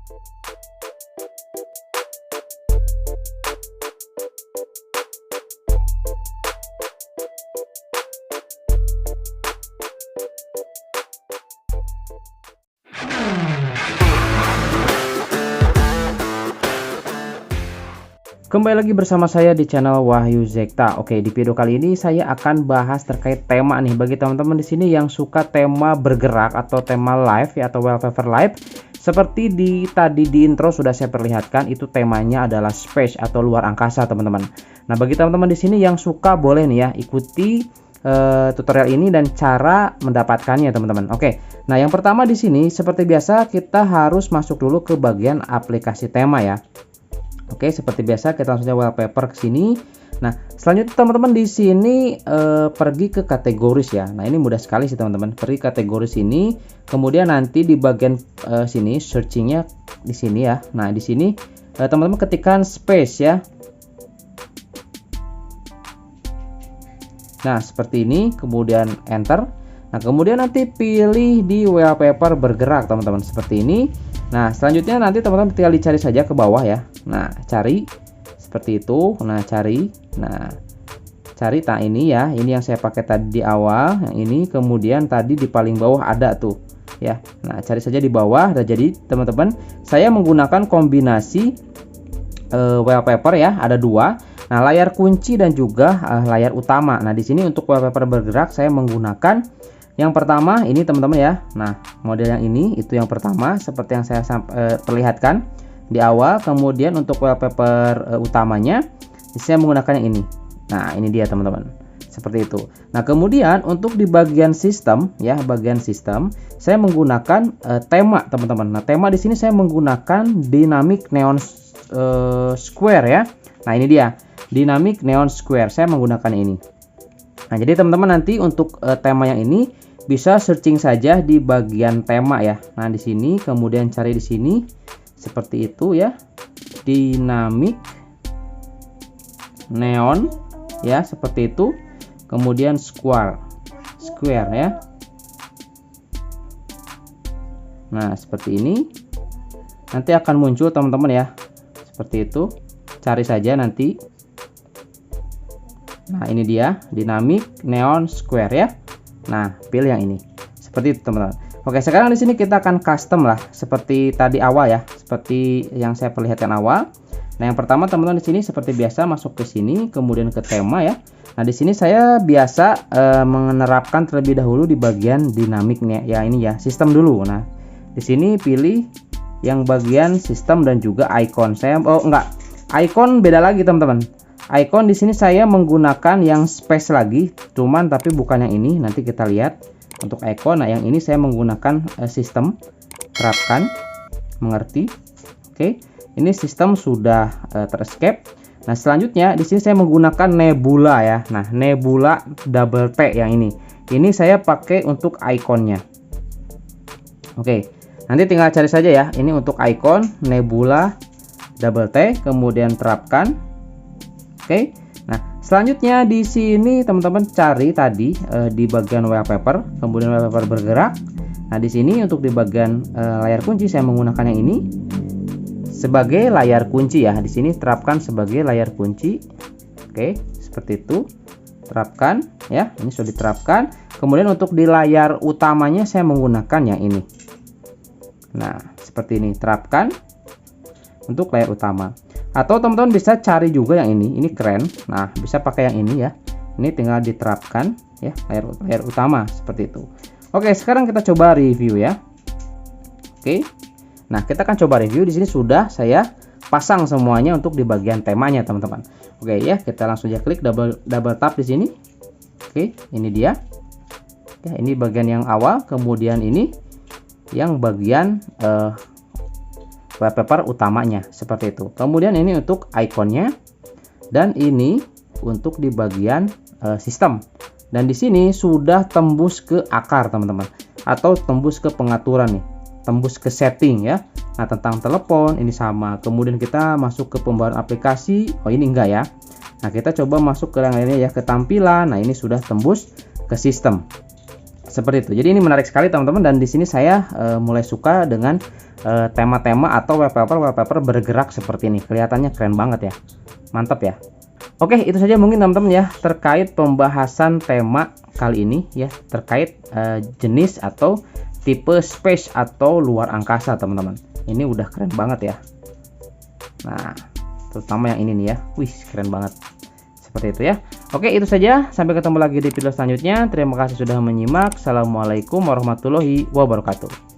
Kembali lagi bersama saya di channel Wahyu Zekta. Oke, di video kali ini saya akan bahas terkait tema nih bagi teman-teman di sini yang suka tema bergerak atau tema live ya, atau wallpaper live. Seperti tadi di intro sudah saya perlihatkan, itu temanya adalah space atau luar angkasa, teman-teman. Nah, bagi teman-teman di sini yang suka boleh nih ya ikuti tutorial ini dan cara mendapatkannya, teman-teman. Oke. Nah, yang pertama di sini seperti biasa kita harus masuk dulu ke bagian aplikasi tema ya. Oke, seperti biasa kita langsung aja wallpaper ke sini. Nah, selanjutnya teman-teman di sini pergi ke kategoris ya. Nah, ini mudah sekali sih teman-teman. Pergi kategoris ini, kemudian nanti di bagian sini searchingnya di sini ya. Nah, di sini teman-teman ketikkan space ya. Nah, seperti ini, kemudian enter. Nah, kemudian nanti pilih di wallpaper bergerak teman-teman seperti ini. Nah, selanjutnya nanti teman-teman tinggal dicari saja ke bawah ya. Nah, cari seperti itu. Nah, cari. Nah, cari. Nah, ini ya. Ini yang saya pakai tadi di awal. Yang ini kemudian tadi di paling bawah ada tuh ya. Nah, cari saja di bawah. Nah, jadi teman-teman, saya menggunakan kombinasi wallpaper ya. Ada dua. Nah, layar kunci dan juga layar utama. Nah, di sini untuk wallpaper bergerak saya menggunakan yang pertama ini teman-teman ya. Nah, model yang ini itu yang pertama seperti yang saya perlihatkan di awal. Kemudian untuk wallpaper utamanya saya menggunakan yang ini. Nah, ini dia teman-teman. Seperti itu. Nah, kemudian untuk di bagian sistem ya, bagian sistem saya menggunakan tema teman-teman. Nah, tema di sini saya menggunakan dynamic neon square ya. Nah, ini dia. Dynamic neon square. Saya menggunakan ini. Nah, jadi teman-teman nanti untuk tema yang ini bisa searching saja di bagian tema ya. Nah, di sini kemudian cari di sini seperti itu ya. Dynamic neon ya, seperti itu. Kemudian square ya. Nah, seperti ini. Nanti akan muncul teman-teman ya. Seperti itu. Cari saja nanti. Nah, ini dia dynamic neon square ya. Nah, pilih yang ini. Seperti itu, teman-teman. Oke, sekarang di sini kita akan custom lah seperti tadi awal ya, seperti yang saya perlihatkan awal. Nah, yang pertama teman-teman di sini seperti biasa masuk ke sini, kemudian ke tema ya. Nah, di sini saya biasa menerapkan terlebih dahulu di bagian dinamiknya ya, ini ya, sistem dulu. Nah, di sini pilih yang bagian sistem dan juga icon. Icon beda lagi, teman-teman. Icon di sini saya menggunakan yang space lagi, cuman tapi bukan yang ini. Nanti kita lihat untuk icon. Nah, yang ini saya menggunakan sistem terapkan, mengerti? Oke, ini sistem sudah terescape. Nah, selanjutnya di sini saya menggunakan nebula ya. Nah, nebula double T yang ini. Ini saya pakai untuk iconnya. Oke, nanti tinggal cari saja ya. Ini untuk icon nebula double T, kemudian terapkan. Oke, nah selanjutnya di sini teman-teman cari tadi di bagian wallpaper, kemudian wallpaper bergerak. Nah, di sini untuk di bagian layar kunci saya menggunakan yang ini sebagai layar kunci ya. Di sini terapkan sebagai layar kunci. Oke, seperti itu. Terapkan ya. Ini sudah diterapkan. Kemudian untuk di layar utamanya saya menggunakan yang ini. Nah, seperti ini. Terapkan untuk layar utama. Atau teman-teman bisa cari juga yang ini keren. Nah, bisa pakai yang ini ya. Ini tinggal diterapkan ya, layar utama seperti itu. Oke, sekarang kita coba review ya. Oke. Nah, kita akan coba review. Di sini sudah saya pasang semuanya untuk di bagian temanya, teman-teman. Oke ya, kita langsung aja klik double tap di sini. Oke, ini dia. Ya, ini bagian yang awal, kemudian ini yang bagian wallpaper utamanya seperti itu. Kemudian ini untuk ikonnya dan ini untuk di bagian sistem. Dan di sini sudah tembus ke akar, teman-teman, atau tembus ke pengaturan nih, tembus ke setting ya. Nah, tentang telepon ini sama. Kemudian kita masuk ke pembaruan aplikasi. Oh, ini enggak ya. Nah, kita coba masuk ke yang lainnya ya, ke tampilan. Nah, ini sudah tembus ke sistem. seperti itu. Jadi ini menarik sekali teman-teman, dan di sini saya mulai suka dengan tema-tema atau wallpaper bergerak seperti ini. Kelihatannya keren banget ya. Mantap ya. Oke, itu saja mungkin teman-teman ya terkait pembahasan tema kali ini ya, terkait jenis atau tipe space atau luar angkasa teman-teman. Ini udah keren banget ya. Nah, terutama yang ini nih ya. Wih, keren banget. Seperti itu ya. Oke, itu saja. Sampai ketemu lagi di video selanjutnya. Terima kasih sudah menyimak. Assalamualaikum warahmatullahi wabarakatuh.